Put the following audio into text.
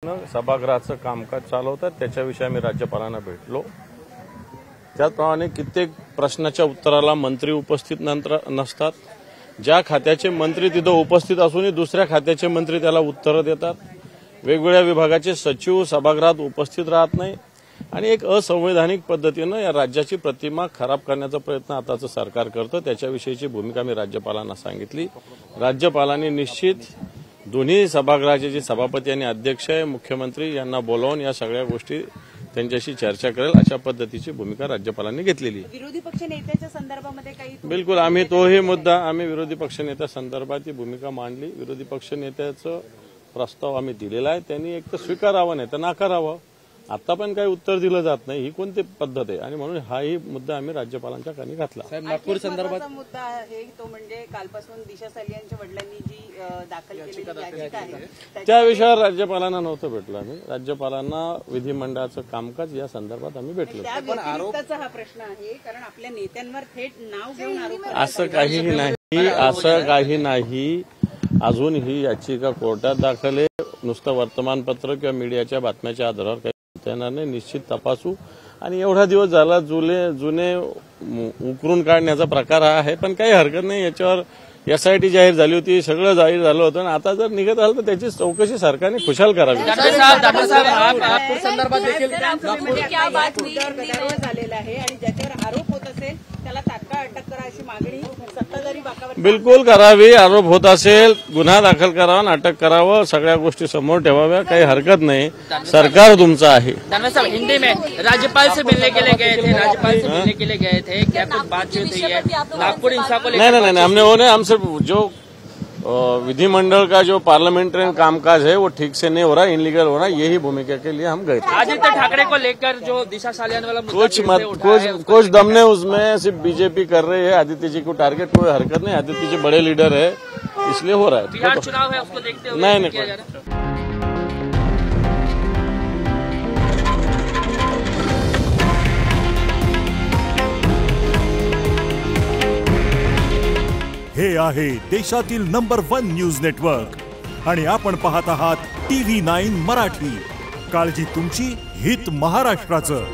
सभागृहाचं कामकाज चालवतात त्याच्याविषयी आम्ही राज्यपालांना भेटलो। त्याप्रमाणे कित्येक प्रश्नाच्या उत्तराला मंत्री उपस्थित नसतात। ज्या खात्याचे मंत्री तिथे उपस्थित असूनही दुसऱ्या खात्याचे मंत्री त्याला उत्तर देतात। वेगवेगळ्या विभागाचे सचिव सभागृहात उपस्थित राहत नाही आणि एक असंवैधानिक पद्धतीने या राज्याची प्रतिमा खराब करण्याचा प्रयत्न आताचं सरकार करतं। त्याच्याविषयीची भूमिका मी राज्यपालांना सांगितली। राज्यपालांनी निश्चित दोन्ही सभागृहाचे जे सभापती आणि अध्यक्ष आहे मुख्यमंत्री यांना बोलावून या सगळ्या गोष्टी त्यांच्याशी चर्चा करेल अशा पद्धतीची भूमिका राज्यपालांनी घेतलेली आहे। विरोधी पक्ष नेत्याच्या संदर्भामध्ये काही बिलकुल आम्ही तोही मुद्दा आम्ही विरोधी पक्ष नेत्या संदर्भात ही भूमिका मांडली। विरोधी पक्ष नेत्याचं प्रस्ताव आम्ही दिलेला आहे, त्यांनी एक तर स्वीकारावं नाही तर नाकारावं। आता पण काही उत्तर दिलं जात नाही, ही कोणती पद्धत आहे आणि म्हणून हाही मुद्दा आम्ही राज्यपालांच्या कानी घातला। नागपूर संदर्भात मुद्दा आहे तो म्हणजे कालपासून दिशा सालियांच्या वडिलांनी जी दाखल केलेली याचिका आहे त्या विषयावर राज्यपालांना नव्हतं भेटलं। आम्ही राज्यपालांना विधिमंडळाचं कामकाज या संदर्भात आम्ही भेटलो। पण आरोपाचा हा प्रश्न आहे कारण आपल्या नेत्यांवर थेट नाव घेऊन आरोप असं काहीही नाही, असं काही नाही। अजून ही याचिका कोर्टात दाखल आहे। नुसतं वर्तमानपत्र किंवा मीडियाच्या बातम्याच्या आधारावर काही येणार नाही, निश्चित तपासू। आणि एवढा दिवस झाला जुने उकरून काढण्याचा प्रकार हा आहे, पण काही हरकत नाही। याच्यावर SIT जाहीर झाली होती, सगळं जाहीर झालं होतं आणि आता जर निघत आलं तर त्याची चौकशी सरकारने खुशाल करावी। नागपूर संदर्भात देखील झालेला आहे आणि ज्याच्यावर आरोप होत असेल त्याला तात्काळ अटक करा अशी मागणी सत्ताधारी बाकावर बिलकुल करावी। आरोप होत असेल गुन्हा दाखल करावा आणि अटक करावं, सगळ्या गोष्टी समोर ठेवाव्या, काही हरकत नाही। सरकार तुमचं आहे। हिंदी में राज्यपाल से मिलने के लिए गए थे, राज्यपाल से मिलने के लिए गए थे, क्या कुछ बातचीत हुई है नागपुर हिंसा को लेकर? नहीं, हमने वो नहीं, हमसे जो विधिमंडल का जो पार्लियामेंट्री कामकाज है वो ठीक से नहीं हो रहा, इनलीगल हो रहा, यही भूमिका के लिए हम गए थे। आदित्य ठाकरे को लेकर जो दिशा सालियान वाला कुछ दम ने उसमें सिर्फ बीजेपी कर रही है। आदित्य जी को टारगेट कोई हरकत नहीं, आदित्य जी बड़े लीडर है इसलिए हो रहा है। बिहार चुनाव है उसको देखते हुए नहीं हे आहे देशातील नंबर 1 न्यूज नेटवर्क आणि आपण पाहत आहात TV9 मराठी। काळजी तुमची, हित महाराष्ट्राचं।